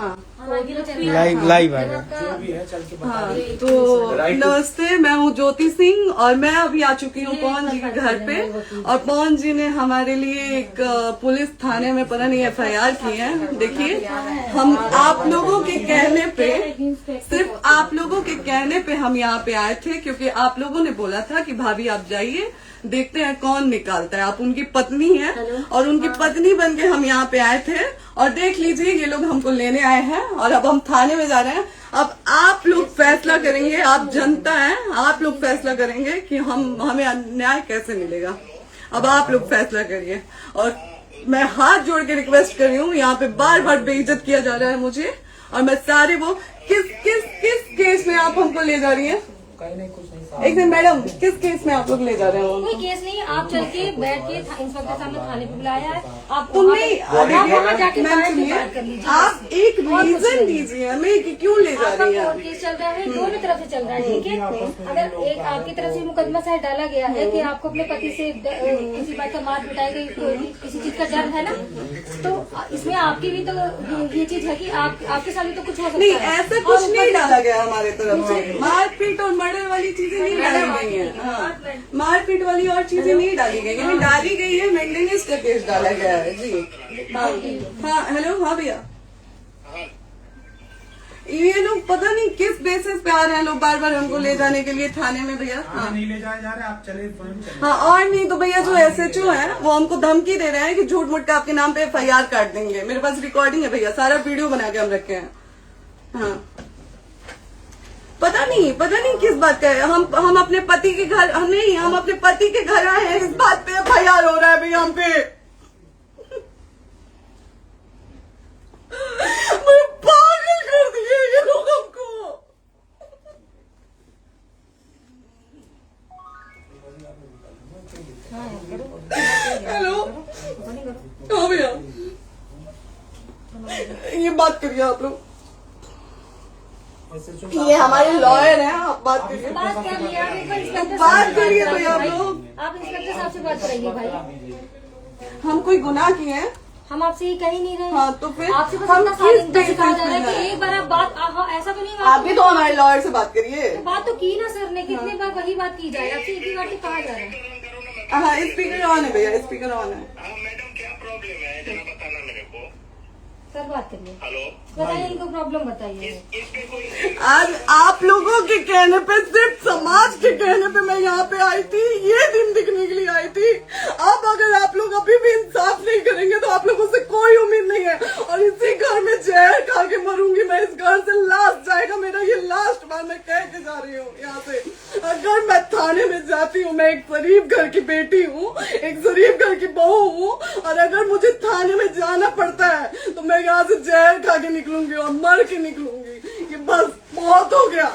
हाँ लाइव है। हाँ, तो नमस्ते, मैं हूँ ज्योति सिंह और मैं अभी आ चुकी हूँ पवन जी के घर पे। और पवन जी ने हमारे लिए एक पुलिस थाने में पता नहीं FIR की है। देखिए, हम आप लोगों के कहने पे, सिर्फ आप लोगों के कहने पे हम यहाँ पे आए थे, क्योंकि आप लोगों ने बोला था कि भाभी आप जाइए, देखते हैं कौन निकालता है। आप उनकी पत्नी हैं और उनकी पत्नी बन के हम यहाँ पे आए थे। और देख लीजिए, ये लोग हमको लेने आए हैं और अब हम थाने में जा रहे हैं। अब आप लोग फैसला करेंगे, आप जनता हैं, आप लोग फैसला करेंगे कि हमें न्याय कैसे मिलेगा। अब आप लोग फैसला करिए। और मैं हाथ जोड़ के रिक्वेस्ट कर रही हूँ, यहाँ पे बार बार बेइज्जत किया जा रहा है मुझे। और मैं सारे वो किस केस में आप हमको ले जा रही हैं? एक दिन मैडम, किस केस में आप लोग ले जा रहे हो? कोई केस नहीं, आप चल के बैठ के इंस्पेक्टर साहब ने थाने पे बुलाया है। आप आप एक रीजन दीजिए हमें कि क्यों ले जा रही है। केस चल रहा है, दोनों तरफ से चल रहा है, ठीक है। अगर एक आपकी तरफ से मुकदमा शायद डाला गया है कि आपको अपने पति से किसी बात का मार पिटाई गई, किसी चीज का डर है ना, तो इसमें आपकी भी तो ये चीज है कि आपके साथ भी तो कुछ हो सकता है। नहीं, ऐसा कुछ नहीं डाला गया हमारे तरफ से। मारपीट और मर्डर वाली चीजें नहीं डाली गई है। हाँ, मारपीट वाली और चीजें नहीं डाली गई है। डाली गई है मेंटेनेंस का केस डाला गया है जी। हाँ हेलो, हाँ भैया, ये लोग पता नहीं किस बेसिस पे आ रहे हैं लोग बार बार हमको ले जाने के लिए थाने में। भैया हाँ, नहीं ले जाए जा रहे, आप चले। हाँ, और नहीं तो भैया जो SHO है वो हमको धमकी दे रहे हैं कि झूठ मूठ का आपके नाम पे FIR काट देंगे। मेरे पास रिकॉर्डिंग है भैया, सारा वीडियो बना के हम रखे हैं। हाँ, पता नहीं किस बात का है। हम अपने पति के घर, हम अपने पति के घर आए हैं, इस बात पे FIR हो रहा है भैया हम पे। पागल कर दिए ये लोग हमको। हेलो, हाँ भैया, ये बात करिए आप लोग। ये हमारे लॉयर हैं, आप बात करिए। बात करिए भैया आप लोग। आप इंस्पेक्टर साहब से बात कराइए भाई। हम कोई गुनाह किए हैं? हम आपसे ये कह ही नहीं रहे। हाँ, तो फिर आपसे बस हम इतना किस सिखाया जा रहा है कि एक बार आप बात, ऐसा तो नहीं आप भी तो हमारे लॉयर से बात करिए। तो बात तो की ना सर ने, कितने बार वही बात की जाए, आपसे एक ही बार तो कहा जा रहा है। हाँ, स्पीकर ऑन है भैया, स्पीकर ऑन है। मैडम क्या प्रॉब्लम है जरा बताना मेरे को। सर बात करिए। हेलो, बताइए, इनको प्रॉब्लम बताइए। इसके कोई आज आप लोगों के कहने पे, सिर्फ समाज के कहने पे मैं यहाँ पे आई थी, ये दिन दिखने के लिए आई थी। अब अगर आप लोग अभी भी इंसाफ नहीं करेंगे तो आप लोगों से कोई उम्मीद नहीं है। और इसी घर में जहर खा के मरूंगी मैं। इस घर से लास्ट जाएगा मेरा, ये लास्ट बार मैं कह के जा रही हूँ यहाँ से। अगर मैं थाने में जाती हूँ, मैं एक गरीब घर की बेटी हूँ, एक गरीब घर की बहू हूँ, और अगर मुझे थाने में जाना पड़ता है तो मैं यहाँ से जहर खा के निकलूंगी और मर के निकलूंगी। ये बस बहुत हो गया।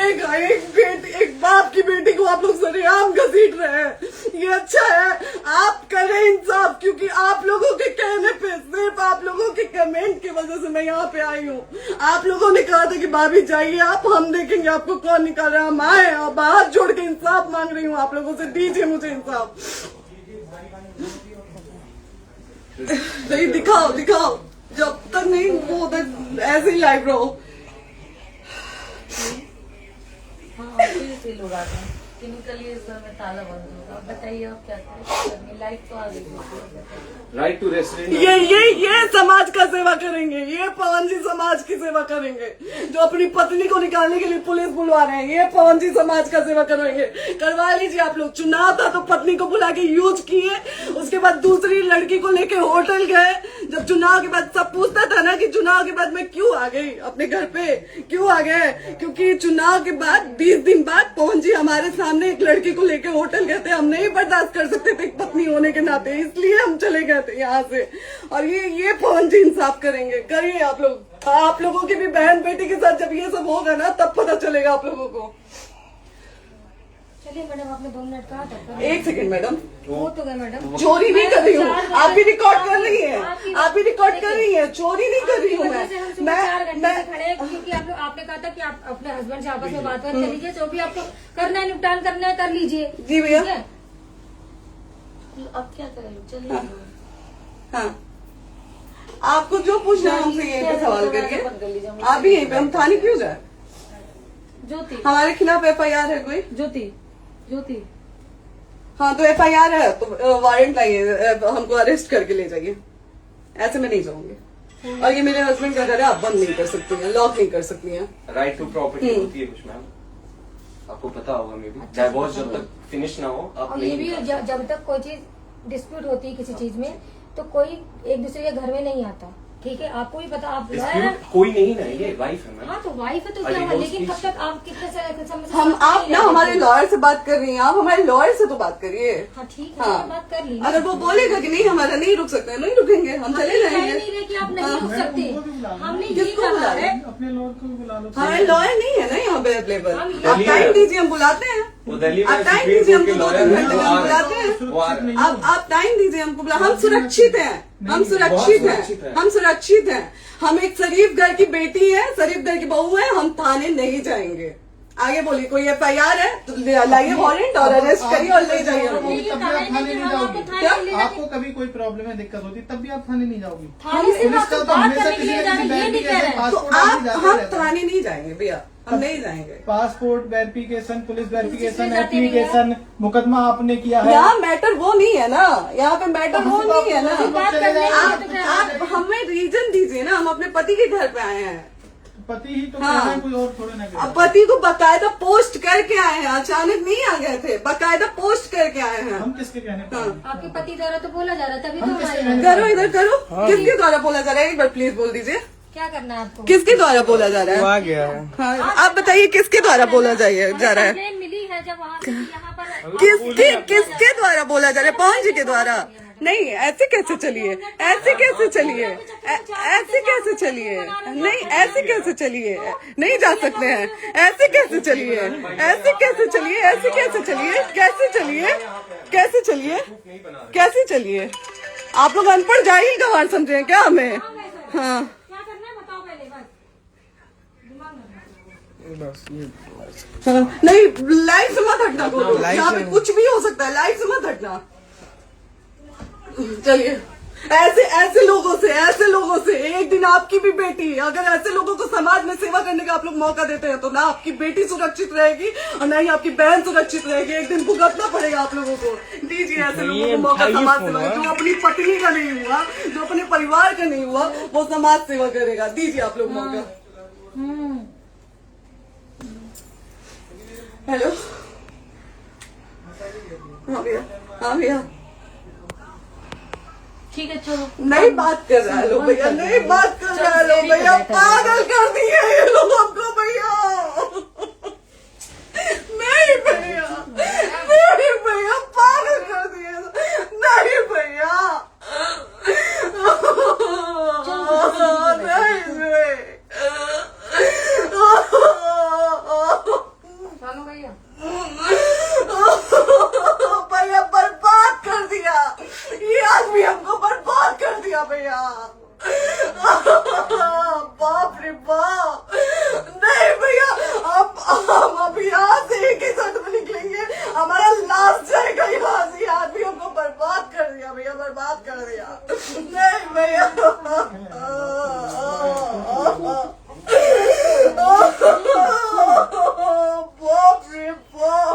एक बाप की बेटी को आप लोग सरेआम घसीट रहे हैं। ये अच्छा है, आप करें इंसाफ, क्योंकि आप लोगों के कहने पे, सिर्फ आप लोगों के कमेंट की वजह से मैं यहाँ पे आई हूँ। आप लोगों ने कहा था कि भाभी जाइए आप, हम देखेंगे आपको कौन निकाल रहा है। हम आए और हाथ जोड़ के इंसाफ मांग रही हूँ आप लोगों से, दीजिए मुझे इंसाफ। नहीं, दिखाओ, जब तक नहीं वो उधर ऐसे ही लाइव रहो। हाँ, फिर लोग आते हैं कि निकलिए, इस घर में ताला बंद होगा। बताइए आप क्या करें, लाइफ तो आ गई। Right to restaurant. ये समाज का सेवा करेंगे, ये पवन जी समाज की सेवा करेंगे। जो अपनी पत्नी को निकालने के लिए पुलिस बुलवा रहे हैं, ये पवन जी समाज का सेवा करेंगे। करवा लीजिए आप लोग। चुनाव था तो पत्नी को बुला के यूज किए, उसके बाद दूसरी लड़की को लेके होटल गए। जब चुनाव के बाद सब पूछता था ना कि चुनाव के बाद मैं क्यों आ गई अपने घर पे, क्यों आ गए, क्योंकि चुनाव के बाद 20 दिन बाद पवन जी हमारे सामने एक लड़की को लेके होटल गए थे। हम नहीं बर्दाश्त कर सकते थे पत्नी होने के नाते, इसलिए हम चले गए थे यहाँ से। और ये पवन जी इंसाफ करेंगे। करिए आप लोग। आप लोगों की भी बहन बेटी के साथ जब ये सब होगा ना, तब पता चलेगा आप लोगों को। चलिए मैडम, आपने 2 मिनट कहा था। 1 सेकंड मैडम, वो तो गए मैडम। चोरी नहीं कर रही हूँ, आप भी रिकॉर्ड कर रही हैं, आप भी रिकॉर्ड कर रही हैं। चोरी नहीं कर रही हूँ मैं 4 घंटे से खड़े हैं, क्योंकि आप लोग, आपने कहा था कि आप अपने हस्बैंड से आपस में बात कर लीजिए, जो भी आपको करना है, निपटान करना है, कर लीजिए। जी भैया। अब क्या करें, चलिए। हाँ, आपको जो पूछना है हमसे यहीं पे सवाल करिए। आप भी यहीं पे, हम थाने क्यों जाए? ज्योति, हमारे खिलाफ FIR है कोई? ज्योति हाँ तो FIR है तो वारंट लाइए, हमको अरेस्ट करके ले जाइए। ऐसे मैं नहीं जाऊंगी। और ये मेरे हस्बैंड का घर है, आप बंद नहीं कर सकती हैं, लॉक नहीं कर सकती हैं। राइट टू प्रॉपर्टी होती है कुछ मैम, आपको पता होगा। मे बी डाइवोर्स जब तक फिनिश ना हो आप और ये नहीं भी निकाल सकते। जब तक कोई चीज डिस्प्यूट होती है किसी चीज में तो कोई एक दूसरे के घर में नहीं आता, ठीक है? आपको भी पता, आप Dispute कोई नहीं ना, ये वाइफ है मैम। हाँ तो वाइफ है तो क्या हुआ, divorce लेकिन case- कब तक आप कितने समय से हम साथ आप नहीं ना रहते हमारे थे? लॉयर से बात कर रही हैं, आप हमारे लॉयर से तो बात करिए। हाँ ठीक है, हाँ। मैंने बात कर ली। अगर वो बोलेगा कि नहीं हमारा नहीं रुक सकते, नहीं रुकेंगे, हम चले कह जाएंगे। नहीं रहे कि आप नहीं रुक सकते, हमने ये किसको बुला कहा रहे? है। अपने लॉर्ड को भी बुला लो। हमारे लॉयर नहीं है ना यहाँ पे अवेलेबल। हम आप दिल्ली टाइम में- दीजिए, हम बुलाते हैं। वो दिल्ली में आप टाइम सुप्रीम दीजिए कोर्ट के हमको, 2 लॉयर दिन हैं, घंटे वो में आ हम रहे हैं। बुलाते हैं। वो आ रहे हैं। आप टाइम दीजिए हमको, हम सुरक्षित हैं, हम सुरक्षित सुरक्षित हैं, हैं। हम सुरक्षित हैं। हम एक शरीफ घर की बेटी है, शरीफ घर की बहू है, हम थाने नहीं जाएंगे। आगे बोलिए, कोई FIR है तो लाइए वारंट और अरेस्ट करिए और ले जाइए हमको। तभी आप थाने नहीं जाओगी। क्या? आपको कभी कोई प्रॉब्लम है, दिक्कत होती तब भी आप थाने नहीं जाओगी। थाने से पुलिस का बात तो हमेशा करने के किसी लिए न जाना, किसी ये नहीं कह रहे हैं। तो पासपोर्ट आप जाते हम रहता है। थाने नहीं जाएंगे भैया, हम नहीं जाएंगे। पासपोर्ट वेरिफिकेशन, पुलिस वेरिफिकेशन, जाते नहीं है। एप्लीकेशन, मुकदमा आपने किया है। यहाँ मैटर वो नहीं है ना, यहाँ पे मैटर वो नहीं है ना। बात करने के लिए तो क्या आप हमें रीजन दीजिए ना, हम अपने पति के घर पे आए हैं। पति ही तो हाँ। कह रहे हैं, कोई और थोड़े ना कह रहे अब हैं। पति को बकायदा पोस्ट करके आए हैं, अचानक नहीं आ गए थे, बकायदा पोस्ट करके आए हैं। हम किसके कहने पर आए? आपके पति द्वारा तो बोला जा रहा है, तभी तो हम किसके हमारे कहने करो इधर करो, किसके द्वारा बोला जा रहा है? एक बार प्लीज बोल दीजिए, क्या करना है आपको? किसके द्वारा बोला जा रहा है? आ गया है। हाँ, आप बताइए किसके द्वारा बोला जा रहा है? कंप्लेन मिली है जब वहाँ से यहाँ पर किसके द्वारा बोला जा रहा है? पवन जी के द्वारा? नहीं, ऐसे कैसे चलिए, ऐसे कैसे चलिए, ऐसे कैसे चलिए, नहीं ऐसे कैसे चलिए, नहीं जा सकते हैं, ऐसे कैसे चलिए, ऐसे कैसे चलिए, ऐसे कैसे चलिए, कैसे चलिए, कैसे चलिए, कैसे चलिए? आप लोग अनपढ़ जाहिल गंवार समझे हैं क्या हमें? हाँ क्या करना है बताओ पहले, बस दिमाग में बस ये हाँ, नहीं लाइफ से मत हटना, बोलो लाइफ यहाँ पे से- कुछ भी हो सकता है, लाइफ से मत हटना। चलिए, ऐसे लोगों से एक दिन आपकी भी बेटी, अगर ऐसे लोगों को समाज में सेवा करने का आप लोग मौका देते हैं तो ना आपकी बेटी सुरक्षित रहेगी और ना ही आपकी बहन सुरक्षित रहेगी। एक दिन भुगतना पड़ेगा आप लोगों को। दीजिए ऐसे लोगों को मौका समाज सेवा का, जो अपनी पत्नी का नहीं हुआ, जो अपने परिवार का नहीं हुआ, वो समाज सेवा करेगा। दीजिए आप लोग मौका। हेलो, हाँ भैया, हाँ भैया, ठीक है चलो। नहीं बात कर रहा है लोग भैया, नहीं बात कर रहा है लोग भैया, पागल कर दिए ये लोग हमको भैया। नहीं भैया, नहीं भैया, पागल कर दिए, नहीं भैया, नहीं चलो भैया, भैया बर्बाद कर दिया ये आदमी, हमको बर्बाद कर दिया भैया। बाप रे बाप, नहीं भैया, हम अभी यहाँ से एक ही शर्ट में निकलेंगे, हमारा लास्ट जाएगा यहाँ से। ये आदमी हमको बर्बाद कर दिया भैया, बर्बाद कर दिया। नहीं भैया, बाप रे बाप,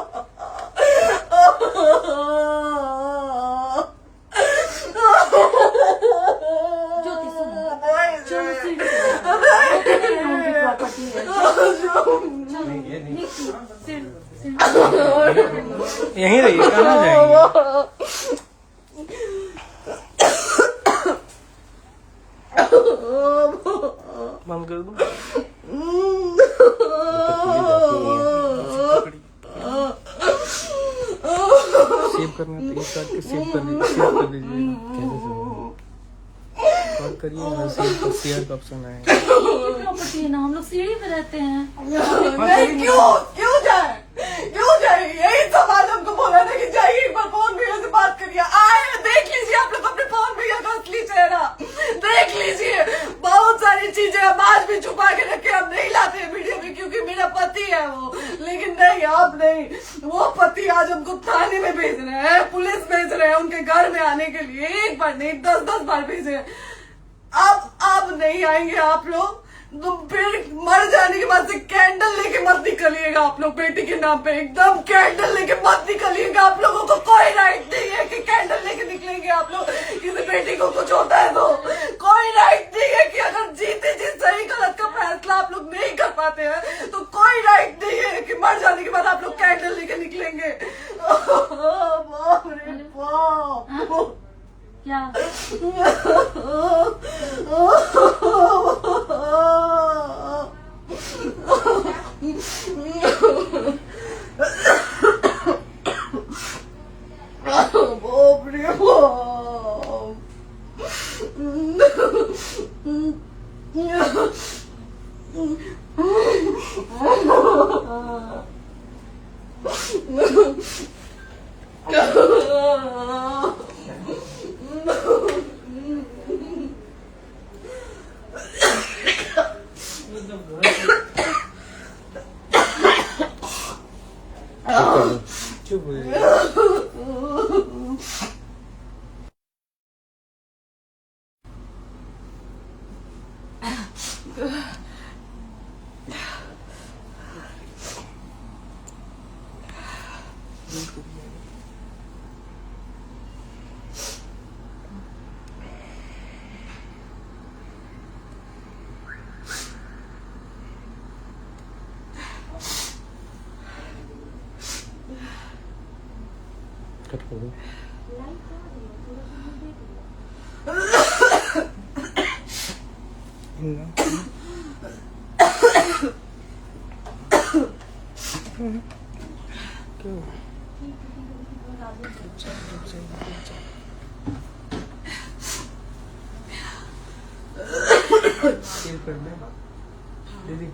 ज्योति सुनो, प्रॉपर्टी है, यहीं रहिए, कहाँ जाएंगे? बंद कर दो। सेव करना तो इस काट के सेव कर दीजिए। बात करिए, शेयर का ऑप्शन आएगा। प्रॉपर्टी है ना, हम लोग सीढ़ी पे रहते हैं। नहीं, क्यों जाए? यही समाज हमको बोला था कि जाइए एक बार पवन भैया से बात करिए। आए, देख लीजिए आप लोग अपने पवन भैया का असली चेहरा, देख लीजिए। बहुत सारी चीजें हम आज भी छुपा के रखे, हम नहीं लाते मीडिया में क्योंकि मेरा पति है वो, लेकिन नहीं, आप नहीं। वो पति आज हमको थाने में भेज रहे हैं, पुलिस भेज रहे हैं उनके घर में आने के लिए, एक बार नहीं 10-10 बार भेजे। अब नहीं आएंगे आप लोग, तो फिर मर जाने के बाद से कैंडल लेके मत निकलिएगा आप लोग बेटी के नाम पे, एकदम कैंडल लेके मत निकलिएगा। आप लोगों को कोई राइट नहीं है कि कैंडल लेके निकलेंगे आप लोग। किसी बेटी को कुछ होता है तो कोई राइट नहीं है कि अगर जीते जी सही गलत का फैसला आप लोग नहीं कर पाते हैं तो कोई राइट नहीं है कि मर जाने के बाद आप लोग कैंडल लेके निकलेंगे। बाप रे बाप। क्या बाप रे चुप हो जाइए। कट कर दो। क्यों? कर दे दीदी।